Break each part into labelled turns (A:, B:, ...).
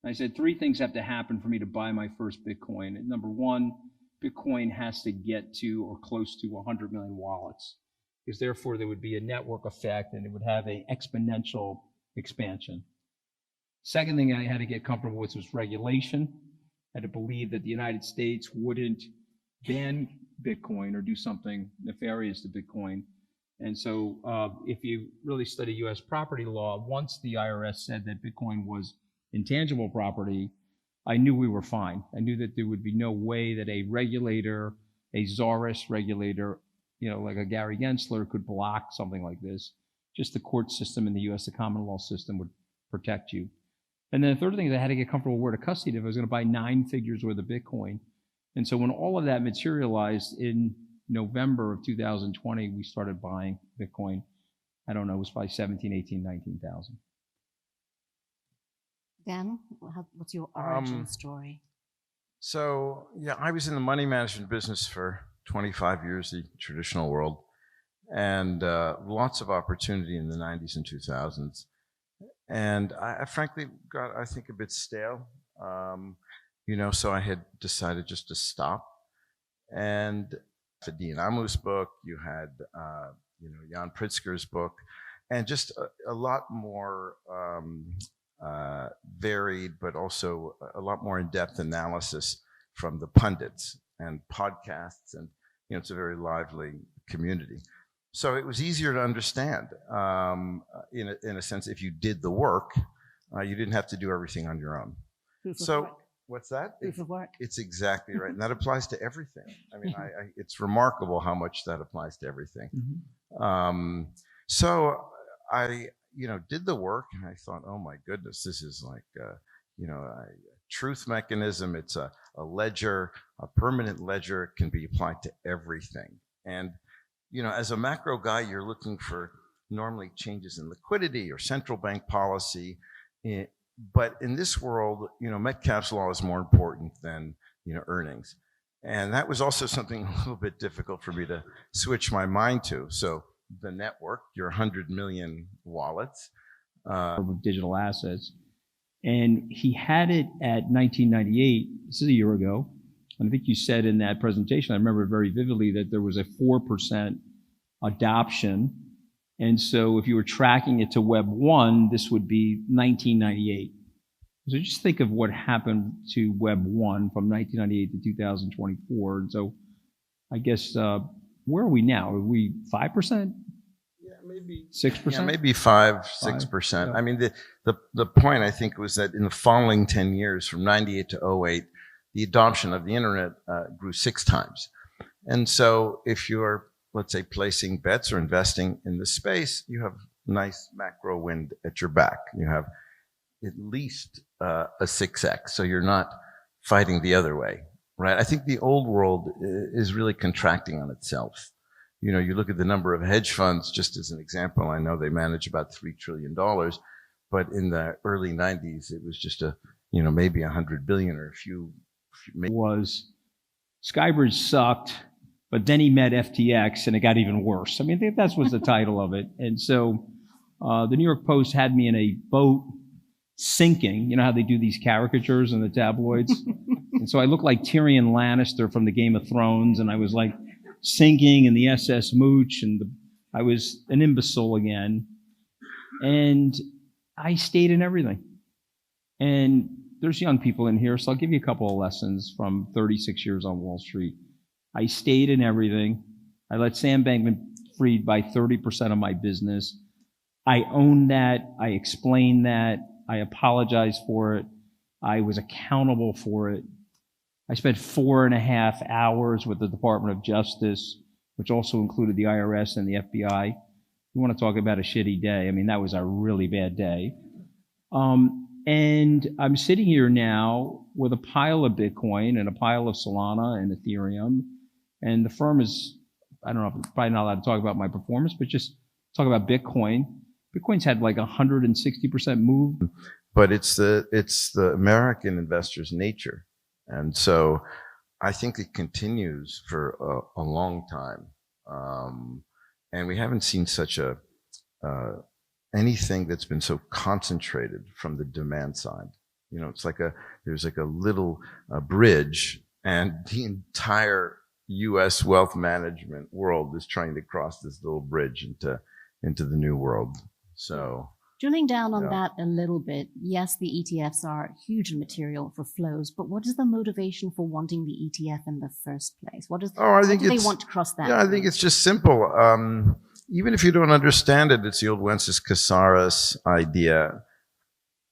A: And I said, three things have to happen for me to buy my first Bitcoin. And number one, Bitcoin has to get to or close to 100 million wallets, because therefore there would be a network effect and it would have an exponential expansion. Second thing I had to get comfortable with was regulation. I had to believe that the United States wouldn't ban Bitcoin or do something nefarious to Bitcoin. And so if you really study U.S. property law, once the IRS said that Bitcoin was intangible property, I knew we were fine. I knew that there would be no way that a regulator, a czarist regulator, like a Gary Gensler, could block something like this. Just the court system in the U.S., the common law system, would protect you. And then the third thing is I had to get comfortable where to custody if I was going to buy 9 figures worth of Bitcoin. And so when all of that materialized in November of 2020, we started buying Bitcoin. I don't know, it was probably 17, 18, 19,000.
B: Dan, what's your origin story?
C: So, yeah, I was in the money management business for 25 years, the traditional world, and lots of opportunity in the 90s and 2000s. And I frankly got, I think, a bit stale, so I had decided just to stop. And the Dean Amu's book, you had, Jan Pritzker's book, and just a lot more varied, but also a lot more in-depth analysis from the pundits and podcasts, and it's a very lively community. So it was easier to understand, in a sense, if you did the work, you didn't have to do everything on your own. What's that?
B: Proof of work.
C: It's exactly right, and that applies to everything. I mean, it's remarkable how much that applies to everything. Mm-hmm. So I, did the work, and I thought, oh my goodness, this is like, a truth mechanism. It's a ledger, a permanent ledger. It can be applied to everything. And, as a macro guy, you're looking for normally changes in liquidity or central bank policy. But in this world, Metcalfe's law is more important than, earnings. And that was also something a little bit difficult for me to switch my mind to. So the network, your 100 million wallets.
A: Of digital assets. And he had it at 1998, this is a year ago. And I think you said in that presentation, I remember very vividly, that there was a 4% adoption. And so if you were tracking it to Web 1, this would be 1998. So just think of what happened to Web 1 from 1998 to 2024. And so I guess, where are we now? Are we 5%?
C: Yeah, maybe
A: 6%?
C: Yeah, maybe 5-6%. Yeah. I mean, the point, I think, was that in the following 10 years, from 98 to 08, the adoption of the internet grew 6 times. And so if you're, let's say, placing bets or investing in the space, you have nice macro wind at your back. You have at least a 6x, so you're not fighting the other way, right? I think the old world is really contracting on itself. You look at the number of hedge funds, just as an example. I know they manage about $3 trillion, but in the early 90s, it was just maybe 100 billion or a few.
A: Was Skybridge sucked, but then he met FTX and it got even worse. I mean, I think that was the title of it. And so the New York Post had me in a boat sinking. You know how they do these caricatures in the tabloids? And so I looked like Tyrion Lannister from the Game of Thrones, and I was like sinking in the SS Mooch, and I was an imbecile again. And I stayed in everything. And there's young people in here, so I'll give you a couple of lessons from 36 years on Wall Street. I stayed in everything. I let Sam Bankman-Fried buy 30% of my business. I owned that. I explained that. I apologized for it. I was accountable for it. I spent 4.5 hours with the Department of Justice, which also included the IRS and the FBI. You want to talk about a shitty day? I mean, that was a really bad day. And I'm sitting here now with a pile of Bitcoin and a pile of Solana and Ethereum. And the firm is, I don't know, I'm probably not allowed to talk about my performance, but just talk about Bitcoin. Bitcoin's had like 160% move.
C: But it's the American investor's nature. And so I think it continues for a long time. And we haven't seen such anything that's been so concentrated from the demand side. It's like there's like a little bridge, and the entire U.S. wealth management world is trying to cross this little bridge into the new world. So
B: drilling down on that a little bit, yes, the ETFs are huge material for flows, but what is the motivation for wanting the ETF in the first place? Why do they want to cross that?
C: Yeah, I think it's just simple. Even if you don't understand it, it's the old Wences Casares idea: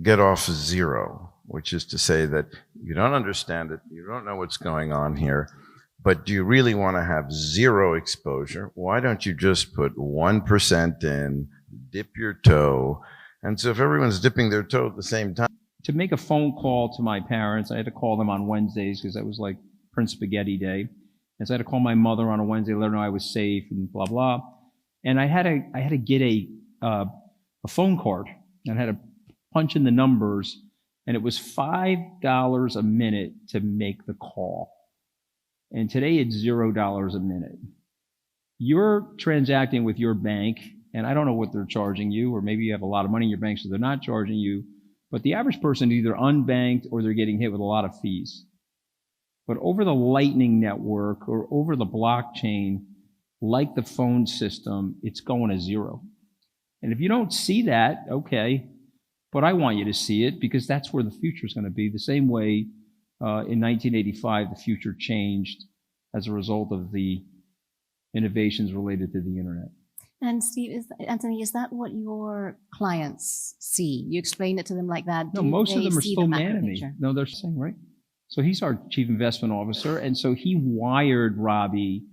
C: get off zero, which is to say that you don't understand it, you don't know what's going on here, but do you really want to have zero exposure? Why don't you just put 1% in, dip your toe? And so if everyone's dipping their toe at the same time.
A: To make a phone call to my parents, I had to call them on Wednesdays because that was like Prince Spaghetti Day. And so I had to call my mother on a Wednesday, let her know I was safe and blah, blah. And I had to get a phone card, and I had to punch in the numbers, and it was $5 a minute to make the call. And today it's $0 a minute. You're transacting with your bank, and I don't know what they're charging you, or maybe you have a lot of money in your bank so they're not charging you, but the average person is either unbanked or they're getting hit with a lot of fees. But over the Lightning Network or over the blockchain, like the phone system, it's going to zero. And if you don't see that, okay, but I want you to see it because that's where the future is going to be. The same way in 1985, the future changed as a result of the innovations related to the internet.
B: And Steve, Anthony, is that what your clients see? You explain it to them like that?
A: No, most of them are still mad at me. No, they're saying, right? So he's our chief investment officer, and so he wired Robbie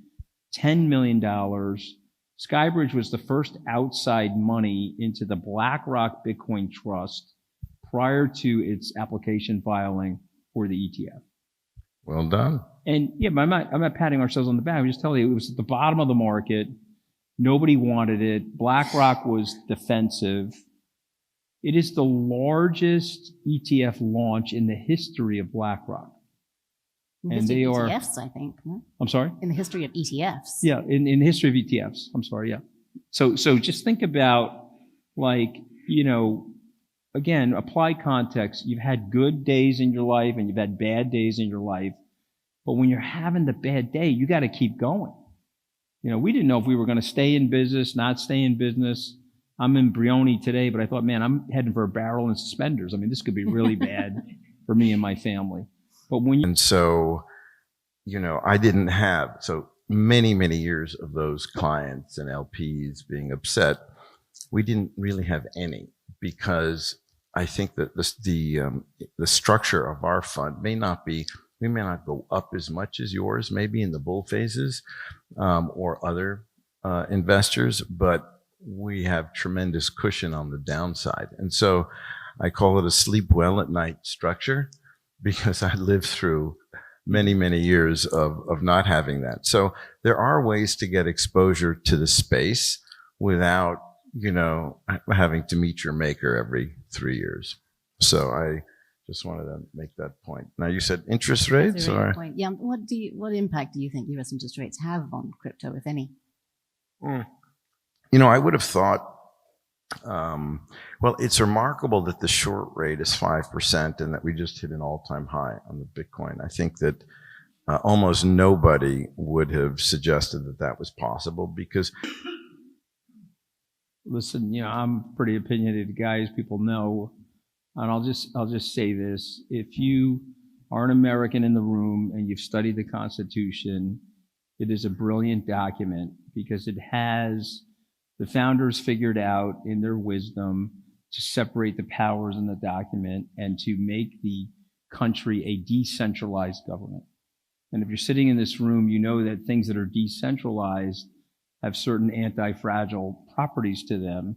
A: $10 million. Skybridge was the first outside money into the BlackRock Bitcoin Trust prior to its application filing for the ETF.
C: Well done.
A: And yeah, but I'm not patting ourselves on the back. I'm just telling you, it was at the bottom of the market. Nobody wanted it. BlackRock was defensive. It is the largest ETF launch in the history of BlackRock.
B: And they are ETFs, I think. No?
A: I'm sorry?
B: In the history of ETFs.
A: Yeah, in the history of ETFs. I'm sorry, yeah. So just think about, like, again, apply context. You've had good days in your life and you've had bad days in your life. But when you're having the bad day, you got to keep going. We didn't know if we were going to stay in business, not stay in business. I'm in Brioni today, but I thought, man, I'm heading for a barrel and suspenders. I mean, this could be really bad for me and my family. But when
C: and so, I didn't have so many years of those clients and LPs being upset. We didn't really have any, because I think that the structure of our fund we may not go up as much as yours, maybe in the bull phases, or other investors, but we have tremendous cushion on the downside. And so I call it a sleep well at night structure, because I lived through many years of not having that. So there are ways to get exposure to the space without, having to meet your maker every 3 years. So I just wanted to make that point. Now, you said interest rates, or
B: point. Yeah. What impact do you think U.S. interest rates have on crypto, if any?
C: I would have thought. Well, it's remarkable that the short rate is 5% and that we just hit an all-time high on the Bitcoin. I think that almost nobody would have suggested that that was possible, because.
A: Listen, I'm a pretty opinionated guy, as people know. And I'll just say this. If you are an American in the room and you've studied the Constitution, it is a brilliant document, because it has the founders figured out in their wisdom to separate the powers in the document and to make the country a decentralized government. And if you're sitting in this room, you know that things that are decentralized have certain anti-fragile properties to them,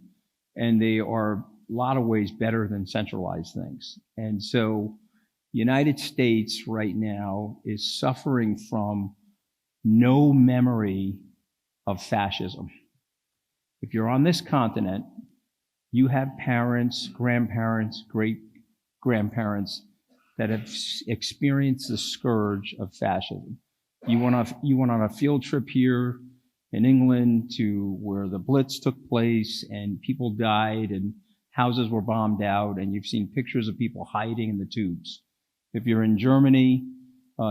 A: and they are a lot of ways better than centralized things. And so the United States right now is suffering from no memory of fascism. If you're on this continent, you have parents, grandparents, great-grandparents that have experienced the scourge of fascism. You went on a field trip here in England to where the Blitz took place and people died, and houses were bombed out, and you've seen pictures of people hiding in the tubes. If you're in Germany,